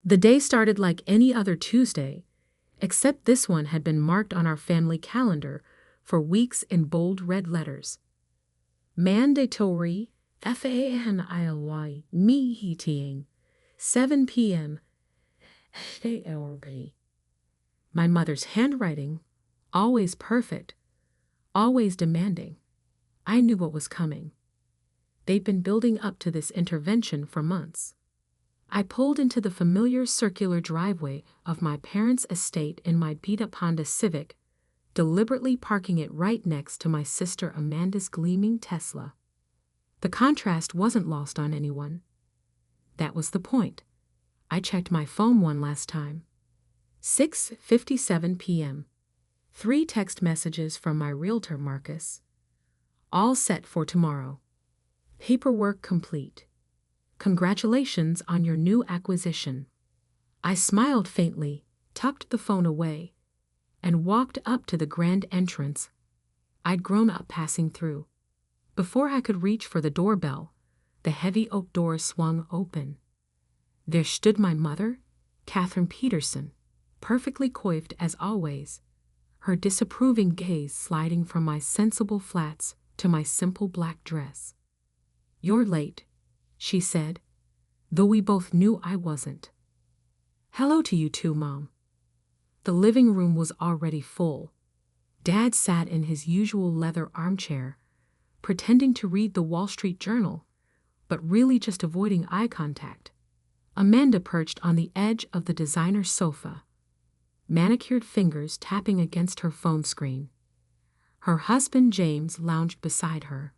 The day started like any other Tuesday, except this one had been marked on our family calendar for weeks in bold red letters. Mandatory family meeting, 7 p.m. My mother's handwriting, always perfect, always demanding. I knew what was coming. They'd been building up to this intervention for months. I pulled into the familiar circular driveway of my parents' estate in my beat-up Honda Civic, deliberately parking it right next to my sister Amanda's gleaming Tesla. The contrast wasn't lost on anyone. That was the point. I checked my phone one last time. 6:57 p.m. 3 text messages from my realtor Marcus. All set for tomorrow. Paperwork complete. Congratulations on your new acquisition. I smiled faintly, tucked the phone away, and walked up to the grand entrance. I'd grown up passing through. Before I could reach for the doorbell, the heavy oak door swung open. There stood my mother, Catherine Peterson, perfectly coiffed as always, her disapproving gaze sliding from my sensible flats to my simple black dress. "You're late," she said, though we both knew I wasn't. "Hello to you too, Mom." The living room was already full. Dad sat in his usual leather armchair, pretending to read the Wall Street Journal, but really just avoiding eye contact. Amanda perched on the edge of the designer sofa, manicured fingers tapping against her phone screen. Her husband James lounged beside her,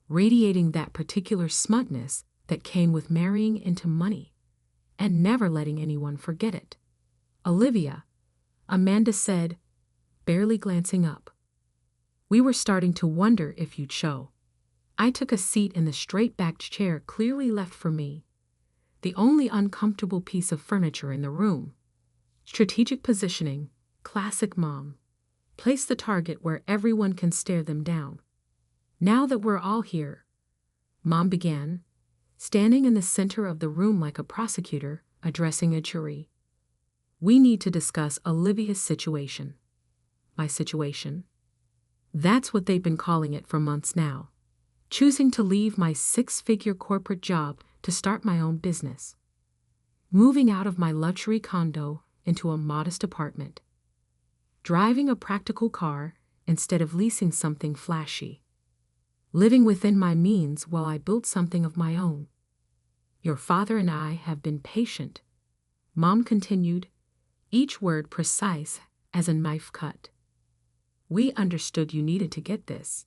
radiating that particular smugness that came with marrying into money and never letting anyone forget it. "Olivia," Amanda said, barely glancing up. "We were starting to wonder if you'd show." I took a seat in the straight-backed chair clearly left for me, the only uncomfortable piece of furniture in the room. Strategic positioning, classic Mom. Place the target where everyone can stare them down. "Now that we're all here," Mom began, standing in the center of the room like a prosecutor addressing a jury, "we need to discuss Olivia's situation." My situation? That's what they've been calling it for months now. Choosing to leave my 6-figure corporate job to start my own business. Moving out of my luxury condo into a modest apartment. Driving a practical car instead of leasing something flashy. Living within my means while I built something of my own. "Your father and I have been patient," Mom continued, each word precise as a knife cut. "We understood you needed to get this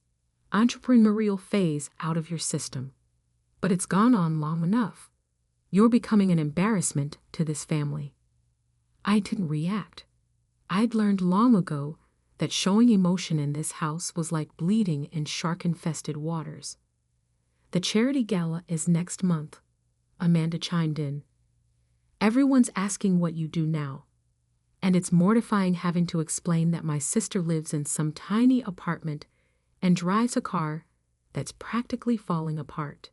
entrepreneurial phase out of your system. But it's gone on long enough. You're becoming an embarrassment to this family." I didn't react. I'd learned long ago that showing emotion in this house was like bleeding in shark-infested waters. "The charity gala is next month," Amanda chimed in. "Everyone's asking what you do now. And it's mortifying having to explain that my sister lives in some tiny apartment and drives a car that's practically falling apart."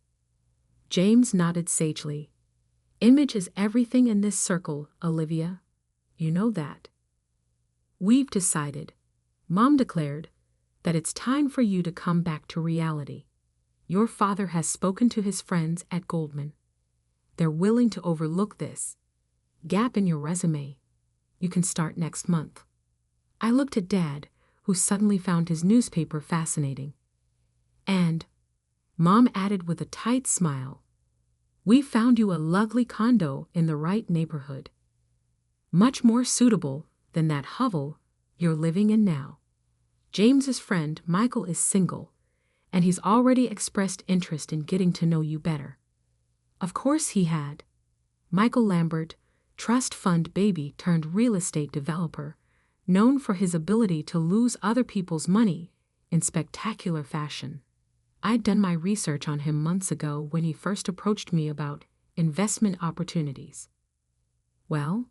James nodded sagely. "Image is everything in this circle, Olivia. You know that." "We've decided," Mom declared, "that it's time for you to come back to reality. Your father has spoken to his friends at Goldman. They're willing to overlook this gap in your resume. You can start next month." I looked at Dad, who suddenly found his newspaper fascinating. "And," Mom added with a tight smile, "we found you a lovely condo in the right neighborhood. Much more suitable than that hovel you're living in now. James's friend Michael is single, and he's already expressed interest in getting to know you better." Of course he had. Michael Lambert, trust fund baby turned real estate developer, known for his ability to lose other people's money in spectacular fashion. I'd done my research on him months ago when he first approached me about investment opportunities. "Well?"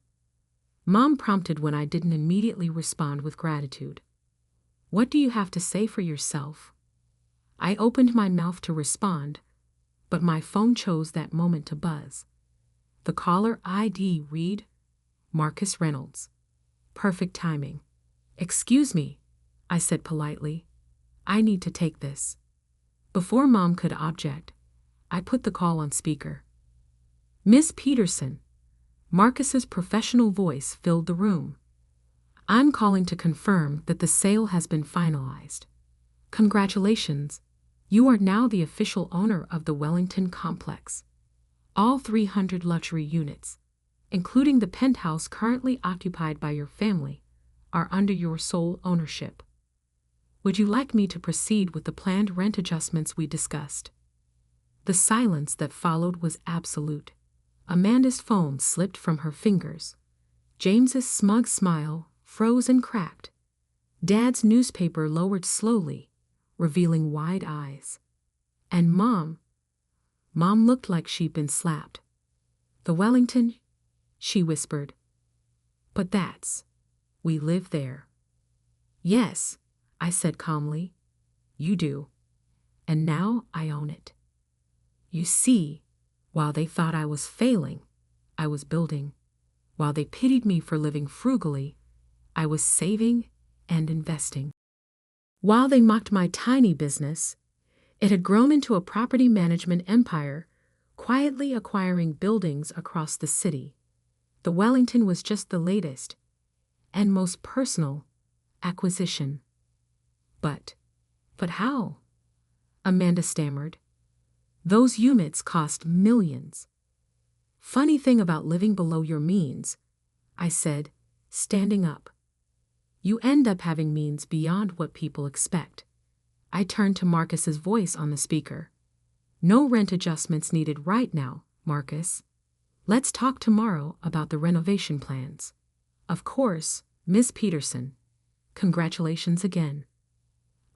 Mom prompted when I didn't immediately respond with gratitude. "What do you have to say for yourself?" I opened my mouth to respond, but my phone chose that moment to buzz. The caller ID read, Marcus Reynolds. Perfect timing. Excuse me, I said politely. I need to take this. Before Mom could object, I put the call on speaker. Miss Peterson. Marcus's professional voice filled the room. I'm calling to confirm that the sale has been finalized. Congratulations. You are now the official owner of the Wellington complex. All 300 luxury units, including the penthouse currently occupied by your family, are under your sole ownership. Would you like me to proceed with the planned rent adjustments we discussed? The silence that followed was absolute. Amanda's phone slipped from her fingers. James's smug smile froze and cracked. Dad's newspaper lowered slowly, revealing wide eyes. And Mom looked like she'd been slapped. The Wellington, she whispered. But we live there. Yes, I said calmly. You do. And now I own it. You see, while they thought I was failing, I was building. While they pitied me for living frugally, I was saving and investing. While they mocked my tiny business, it had grown into a property management empire, quietly acquiring buildings across the city. The Wellington was just the latest and most personal acquisition. But how? Amanda stammered. Those units cost millions. Funny thing about living below your means, I said, standing up. You end up having means beyond what people expect. I turned to Marcus's voice on the speaker. No rent adjustments needed right now, Marcus. Let's talk tomorrow about the renovation plans. Of course, Miss Peterson. Congratulations again.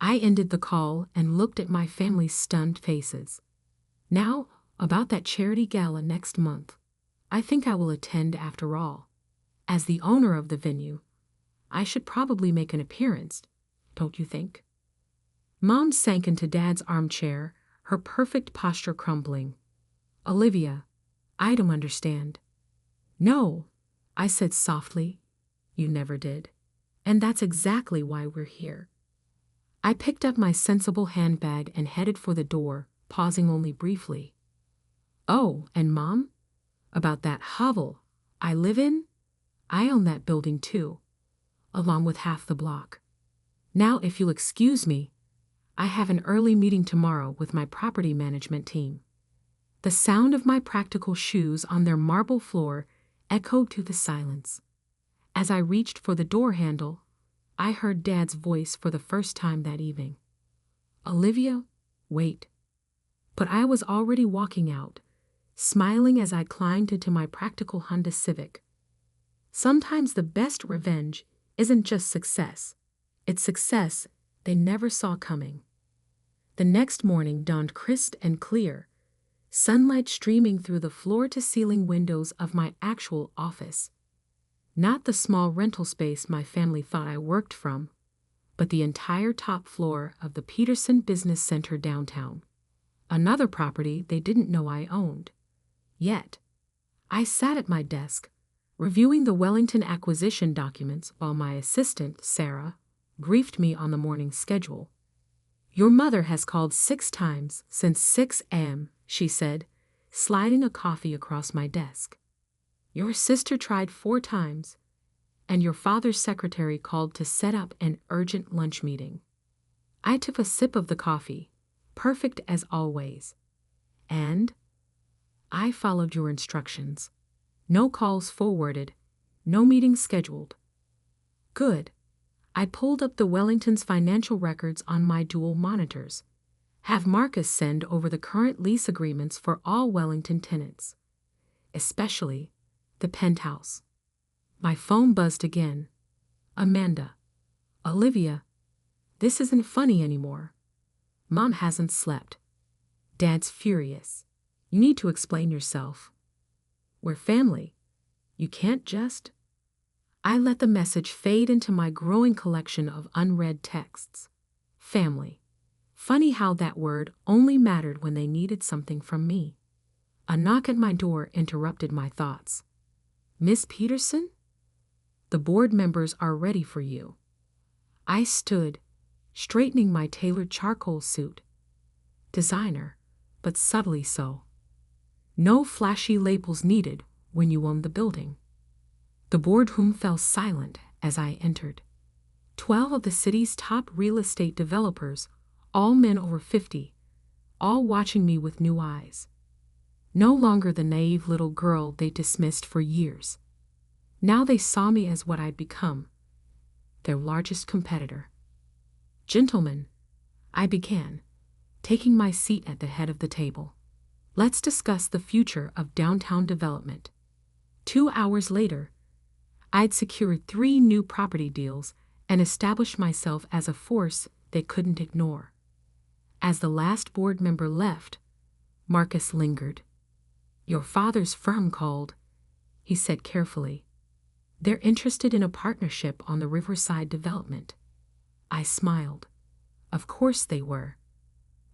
I ended the call and looked at my family's stunned faces. Now, about that charity gala next month. I think I will attend after all. As the owner of the venue, I should probably make an appearance, don't you think? Mom sank into Dad's armchair, her perfect posture crumbling. Olivia, I don't understand. No, I said softly. You never did. And that's exactly why we're here. I picked up my sensible handbag and headed for the door, pausing only briefly. Oh, and Mom? About that hovel I live in? I own that building too, along with half the block. Now, if you'll excuse me, I have an early meeting tomorrow with my property management team. The sound of my practical shoes on their marble floor echoed to the silence. As I reached for the door handle, I heard Dad's voice for the first time that evening. Olivia, wait. But I was already walking out, smiling as I climbed into my practical Honda Civic. Sometimes the best revenge isn't just success. It's success they never saw coming. The next morning dawned crisp and clear, sunlight streaming through the floor-to-ceiling windows of my actual office. Not the small rental space my family thought I worked from, but the entire top floor of the Peterson Business Center downtown. Another property they didn't know I owned. Yet, I sat at my desk, reviewing the Wellington acquisition documents while my assistant, Sarah, briefed me on the morning schedule. Your mother has called 6 times since 6 a.m., she said, sliding a coffee across my desk. Your sister tried 4 times, and your father's secretary called to set up an urgent lunch meeting. I took a sip of the coffee, perfect as always, and I followed your instructions. No calls forwarded, no meetings scheduled. Good. I pulled up the Wellington's financial records on my dual monitors. Have Marcus send over the current lease agreements for all Wellington tenants, especially the penthouse. My phone buzzed again. Amanda. Olivia. This isn't funny anymore. Mom hasn't slept. Dad's furious. You need to explain yourself. We're family. You can't just... I let the message fade into my growing collection of unread texts. Family. Funny how that word only mattered when they needed something from me. A knock at my door interrupted my thoughts. Miss Peterson? The board members are ready for you. I stood, straightening my tailored charcoal suit. Designer, but subtly so. No flashy labels needed when you own the building. The boardroom fell silent as I entered. 12 of the city's top real estate developers, all men over 50, all watching me with new eyes. No longer the naive little girl they dismissed for years. Now they saw me as what I'd become, their largest competitor. Gentlemen, I began, taking my seat at the head of the table. Let's discuss the future of downtown development. 2 hours later, I'd secured 3 new property deals and established myself as a force they couldn't ignore. As the last board member left, Marcus lingered. Your father's firm called, he said carefully. They're interested in a partnership on the Riverside development. I smiled. Of course they were.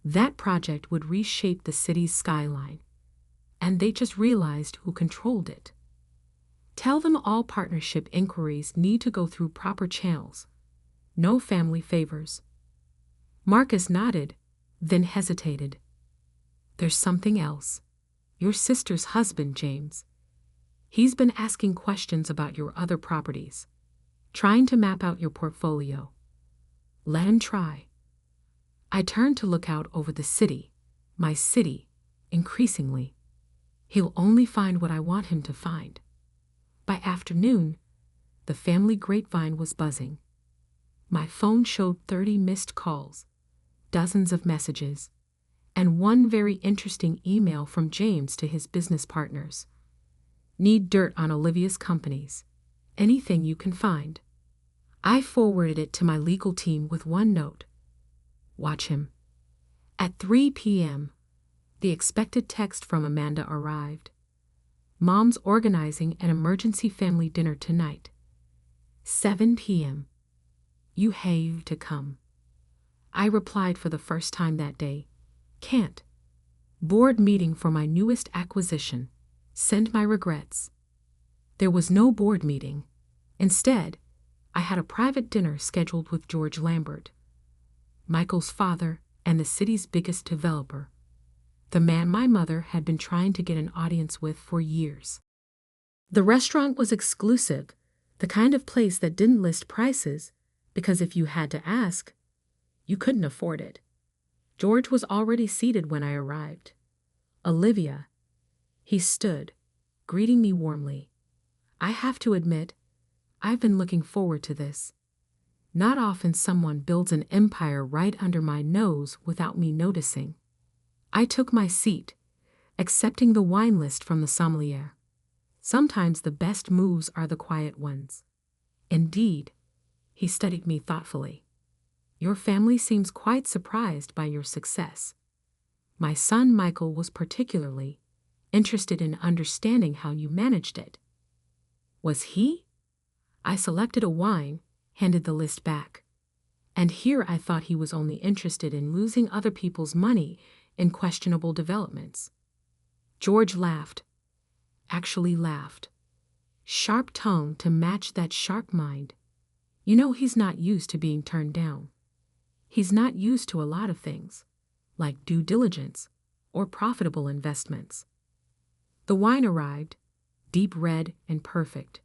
That project would reshape the city's skyline, and they just realized who controlled it. Tell them all partnership inquiries need to go through proper channels. No family favors. Marcus nodded, then hesitated. There's something else. Your sister's husband, James. He's been asking questions about your other properties, trying to map out your portfolio. Let him try. I turned to look out over the city, my city, increasingly. He'll only find what I want him to find. By afternoon, the family grapevine was buzzing. My phone showed 30 missed calls, dozens of messages, and one very interesting email from James to his business partners. Need dirt on Olivia's companies. Anything you can find. I forwarded it to my legal team with one note. Watch him. At 3 p.m., the expected text from Amanda arrived. Mom's organizing an emergency family dinner tonight. 7 p.m. You have to come. I replied for the first time that day. Can't. Board meeting for my newest acquisition. Send my regrets. There was no board meeting. Instead, I had a private dinner scheduled with George Lambert, Michael's father and the city's biggest developer, the man my mother had been trying to get an audience with for years. The restaurant was exclusive, the kind of place that didn't list prices, because if you had to ask, you couldn't afford it. George was already seated when I arrived. Olivia. He stood, greeting me warmly. I have to admit, I've been looking forward to this. Not often someone builds an empire right under my nose without me noticing. I took my seat, accepting the wine list from the sommelier. Sometimes the best moves are the quiet ones. Indeed, he studied me thoughtfully. Your family seems quite surprised by your success. My son Michael was particularly interested in understanding how you managed it. Was he? I selected a wine, handed the list back. And here I thought he was only interested in losing other people's money in questionable developments. George laughed. Actually laughed. Sharp tone to match that sharp mind. You know he's not used to being turned down. He's not used to a lot of things, like due diligence or profitable investments. The wine arrived, deep red and perfect.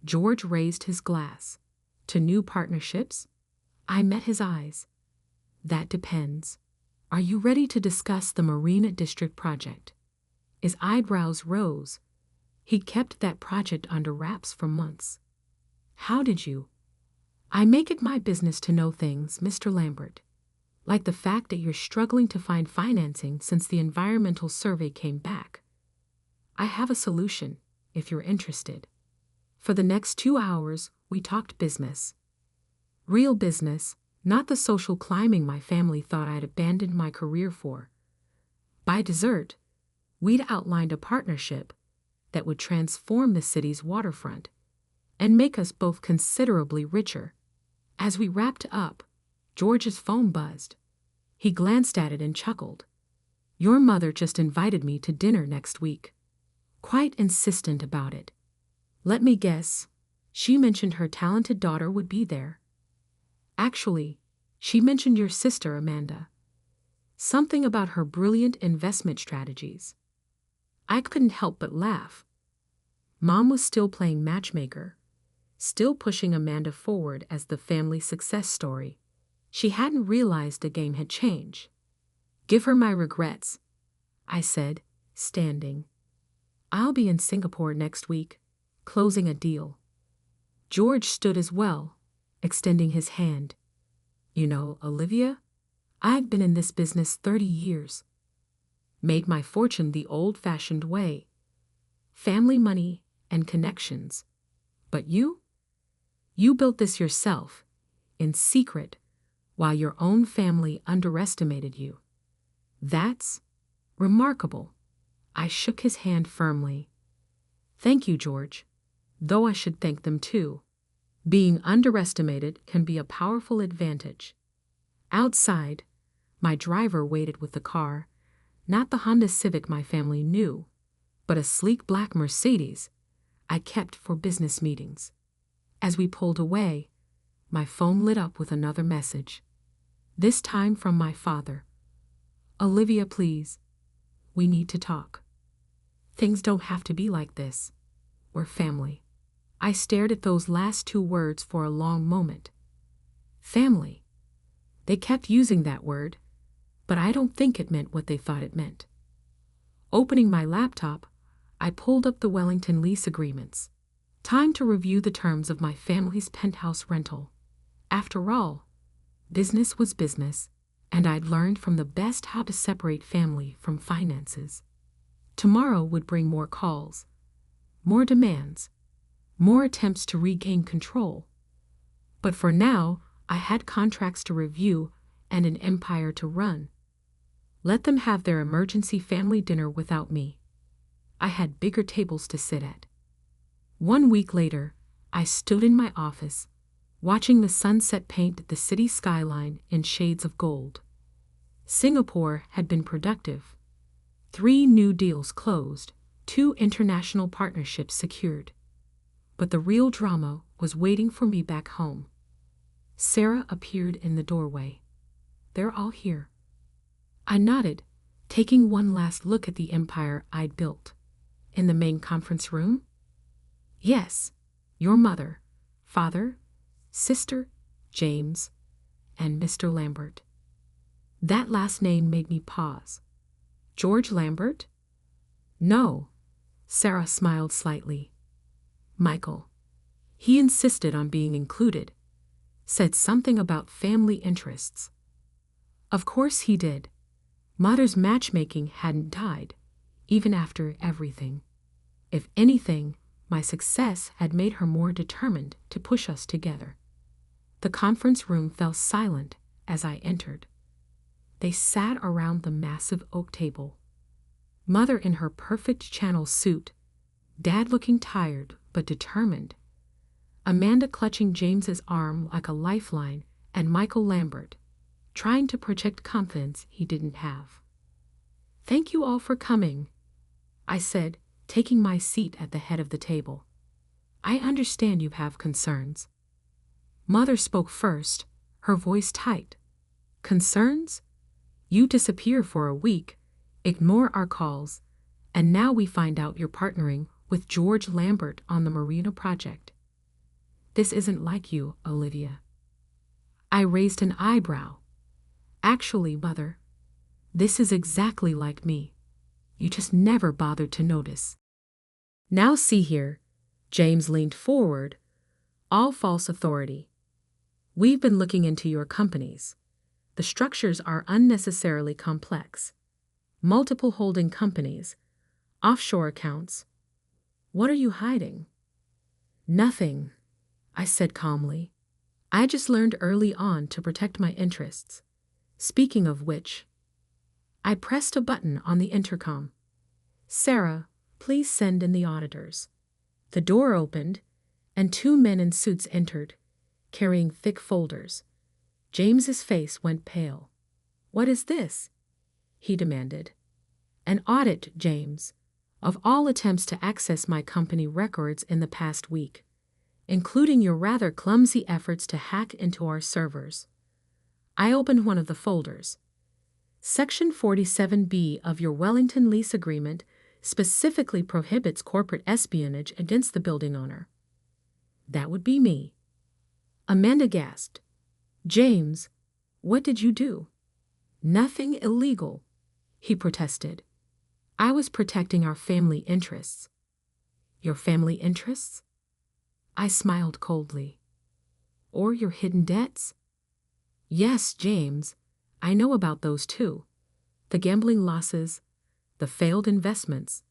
George raised his glass. To new partnerships? I met his eyes. That depends. Are you ready to discuss the Marina District project? His eyebrows rose. He'd kept that project under wraps for months. How did you? I make it my business to know things, Mr. Lambert. Like the fact that you're struggling to find financing since the environmental survey came back. I have a solution, if you're interested. For the next 2 hours, we talked business. Real business, not the social climbing my family thought I'd abandoned my career for. By dessert, we'd outlined a partnership that would transform the city's waterfront and make us both considerably richer. As we wrapped up, George's phone buzzed. He glanced at it and chuckled. Your mother just invited me to dinner next week. Quite insistent about it. Let me guess. She mentioned her talented daughter would be there. Actually, she mentioned your sister, Amanda. Something about her brilliant investment strategies. I couldn't help but laugh. Mom was still playing matchmaker, still pushing Amanda forward as the family success story. She hadn't realized the game had changed. Give her my regrets, I said, standing. I'll be in Singapore next week, closing a deal. George stood as well, extending his hand. You know, Olivia, I've been in this business 30 years. Made my fortune the old-fashioned way. Family money and connections. But you? You built this yourself, in secret, while your own family underestimated you. That's remarkable. I shook his hand firmly. Thank you, George. Though I should thank them too. Being underestimated can be a powerful advantage. Outside, my driver waited with the car, not the Honda Civic my family knew, but a sleek black Mercedes I kept for business meetings. As we pulled away, my phone lit up with another message. This time from my father. Olivia, please. We need to talk. Things don't have to be like this. We're family. I stared at those last two words for a long moment. Family. They kept using that word, but I don't think it meant what they thought it meant. Opening my laptop, I pulled up the Wellington lease agreements. Time to review the terms of my family's penthouse rental. After all, business was business, and I'd learned from the best how to separate family from finances. Tomorrow would bring more calls, more demands, more attempts to regain control. But for now, I had contracts to review and an empire to run. Let them have their emergency family dinner without me. I had bigger tables to sit at. 1 week later, I stood in my office, watching the sunset paint the city skyline in shades of gold. Singapore had been productive. 3 new deals closed, 2 international partnerships secured. But the real drama was waiting for me back home. Sarah appeared in the doorway. They're all here. I nodded, taking one last look at the empire I'd built. In the main conference room? Yes, your mother, father, sister, James, and Mr. Lambert. That last name made me pause. George Lambert? No, Sarah smiled slightly. Michael. He insisted on being included. Said something about family interests. Of course he did. Mother's matchmaking hadn't died, even after everything. If anything, my success had made her more determined to push us together. The conference room fell silent as I entered. They sat around the massive oak table. Mother in her perfect Channel suit, Dad looking tired but determined, Amanda clutching James's arm like a lifeline, and Michael Lambert, trying to project confidence he didn't have. Thank you all for coming, I said, taking my seat at the head of the table. I understand you have concerns. Mother spoke first, her voice tight. Concerns? You disappear for a week, ignore our calls, and now we find out you're partnering with George Lambert on the Marina project. This isn't like you, Olivia. I raised an eyebrow. Actually, Mother, this is exactly like me. You just never bothered to notice. Now see here, James leaned forward, all false authority. We've been looking into your companies. The structures are unnecessarily complex. Multiple holding companies, offshore accounts. What are you hiding? Nothing, I said calmly. I just learned early on to protect my interests. Speaking of which, I pressed a button on the intercom. Sarah, please send in the auditors. The door opened, and 2 men in suits entered, carrying thick folders. James's face went pale. What is this? He demanded. An audit, James, of all attempts to access my company records in the past week, including your rather clumsy efforts to hack into our servers. I opened one of the folders. Section 47B of your Wellington lease agreement specifically prohibits corporate espionage against the building owner. That would be me. Amanda gasped. James, what did you do? Nothing illegal, he protested. I was protecting our family interests. Your family interests? I smiled coldly. Or your hidden debts? Yes, James, I know about those too. The gambling losses, the failed investments,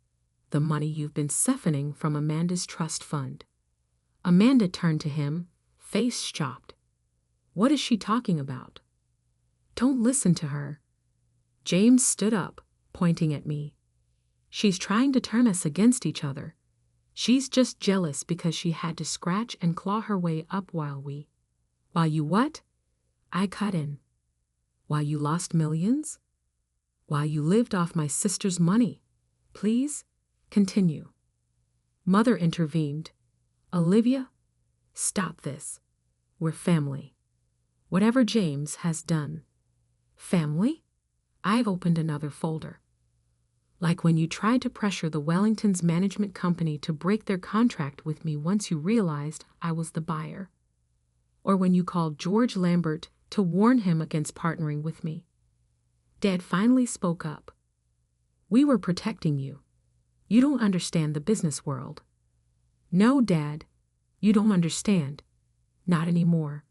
the money you've been siphoning from Amanda's trust fund. Amanda turned to him, face shocked. What is she talking about? Don't listen to her. James stood up, pointing at me. She's trying to turn us against each other. She's just jealous because she had to scratch and claw her way up while you what? I cut in. While you lost millions? While you lived off my sister's money? Please, continue. Mother intervened. Olivia, stop this. We're family. Whatever James has done. Family? I've opened another folder. Like when you tried to pressure the Wellington's management company to break their contract with me once you realized I was the buyer. Or when you called George Lambert to warn him against partnering with me. Dad finally spoke up. We were protecting you. You don't understand the business world. No, Dad, you don't understand. Not anymore.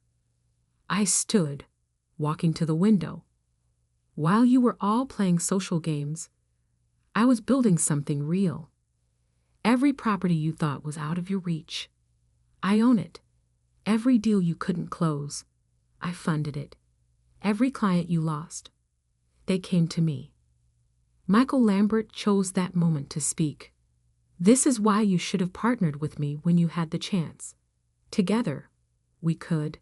I stood, walking to the window. While you were all playing social games, I was building something real. Every property you thought was out of your reach, I own it. Every deal you couldn't close, I funded it. Every client you lost, they came to me. Michael Lambert chose that moment to speak. This is why you should have partnered with me when you had the chance. Together, we could.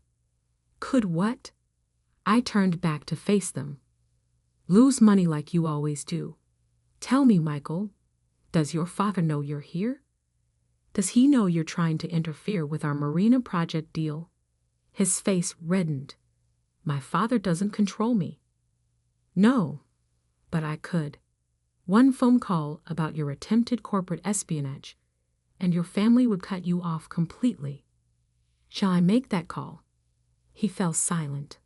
Could what? I turned back to face them. Lose money like you always do. Tell me, Michael, does your father know you're here? Does he know you're trying to interfere with our marina project deal? His face reddened. My father doesn't control me. No, but I could. One phone call about your attempted corporate espionage, and your family would cut you off completely. Shall I make that call? He fell silent.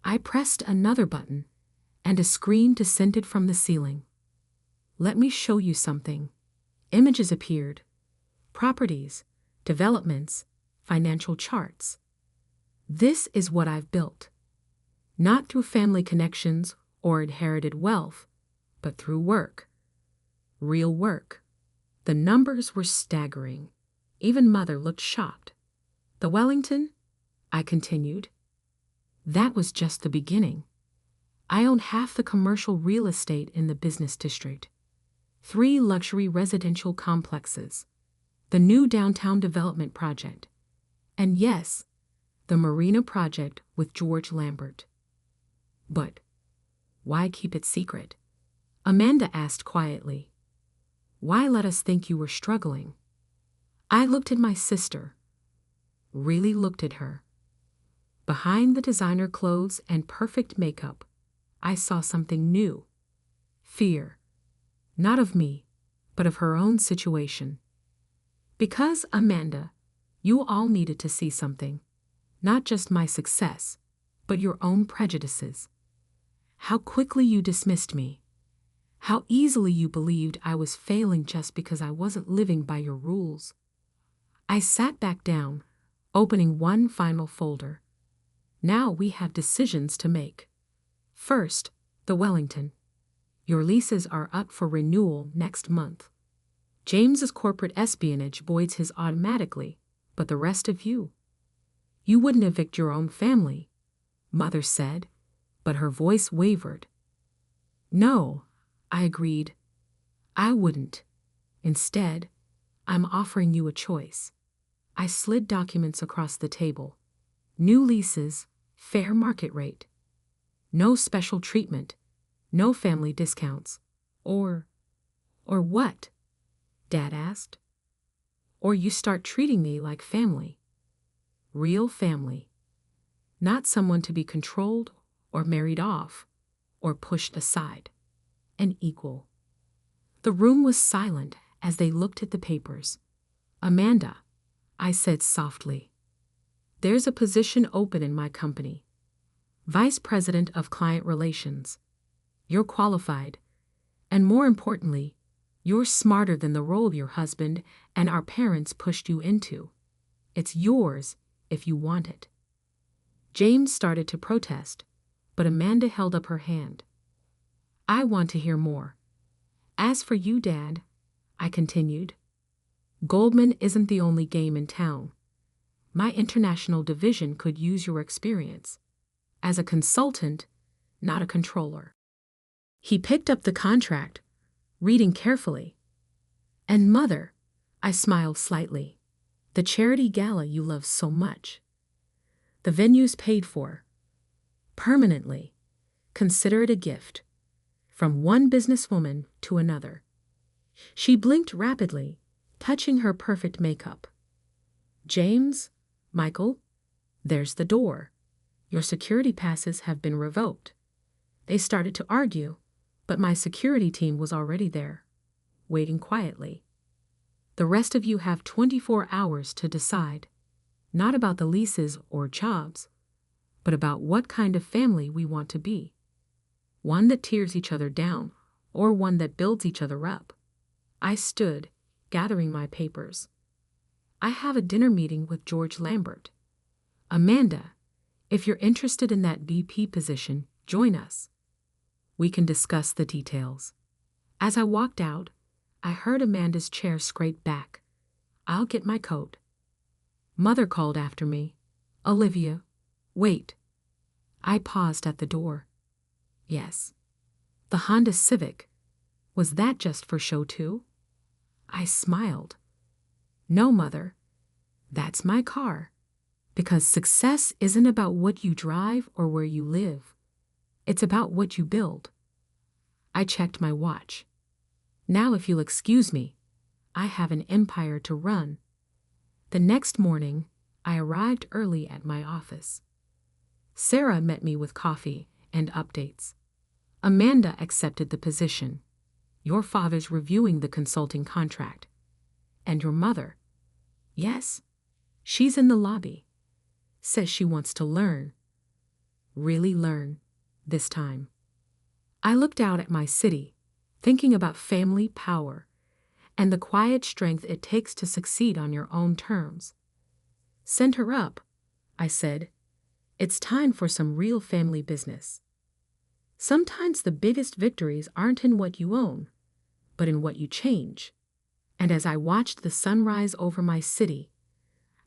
I pressed another button, and a screen descended from the ceiling. Let me show you something. Images appeared. Properties, developments, financial charts. This is what I've built. Not through family connections or inherited wealth, but through work. Real work. The numbers were staggering. Even Mother looked shocked. The Wellington? I continued. That was just the beginning. I own half the commercial real estate in the business district. 3 luxury residential complexes. The new downtown development project. And yes, the marina project with George Lambert. But why keep it secret? Amanda asked quietly. Why let us think you were struggling? I looked at my sister. Really looked at her. Behind the designer clothes and perfect makeup, I saw something new. Fear. Not of me, but of her own situation. Because, Amanda, you all needed to see something. Not just my success, but your own prejudices. How quickly you dismissed me. How easily you believed I was failing just because I wasn't living by your rules. I sat back down, opening one final folder. Now we have decisions to make. First, the Wellington. Your leases are up for renewal next month. James's corporate espionage voids his automatically, but the rest of you? You wouldn't evict your own family, Mother said, but her voice wavered. No, I agreed. I wouldn't. Instead, I'm offering you a choice. I slid documents across the table. New leases, fair market rate. No special treatment, no family discounts, Or what? Dad asked. Or you start treating me like family. Real family. Not someone to be controlled or married off or pushed aside. An equal. The room was silent as they looked at the papers. Amanda, I said softly, there's a position open in my company. Vice President of Client Relations. You're qualified, and more importantly, you're smarter than the role your husband and our parents pushed you into. It's yours if you want it. James started to protest, but Amanda held up her hand. I want to hear more. As for you, Dad, I continued, Goldman isn't the only game in town. My international division could use your experience. As a consultant, not a controller. He picked up the contract, reading carefully. And Mother, I smiled slightly, the charity gala you love so much. The venue's paid for. Permanently. Consider it a gift. From one businesswoman to another. She blinked rapidly, touching her perfect makeup. James, Michael, there's the door. Your security passes have been revoked. They started to argue, but my security team was already there, waiting quietly. The rest of you have 24 hours to decide, not about the leases or jobs, but about what kind of family we want to be. One that tears each other down, or one that builds each other up. I stood, gathering my papers. I have a dinner meeting with George Lambert. Amanda, if you're interested in that VP position, join us. We can discuss the details. As I walked out, I heard Amanda's chair scrape back. I'll get my coat. Mother called after me. Olivia, wait. I paused at the door. Yes. The Honda Civic. Was that just for show too? I smiled. No, Mother. That's my car. Because success isn't about what you drive or where you live. It's about what you build. I checked my watch. Now, if you'll excuse me, I have an empire to run. The next morning, I arrived early at my office. Sarah met me with coffee and updates. Amanda accepted the position. Your father's reviewing the consulting contract. And your mother? Yes, she's in the lobby. Says she wants to learn. Really learn, this time. I looked out at my city, thinking about family power and the quiet strength it takes to succeed on your own terms. Send her up, I said. It's time for some real family business. Sometimes the biggest victories aren't in what you own, but in what you change. And as I watched the sun rise over my city,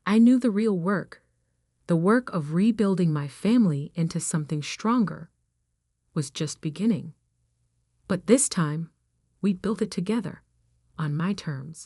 I knew the real work, the work of rebuilding my family into something stronger, was just beginning. But this time, we built it together, on my terms.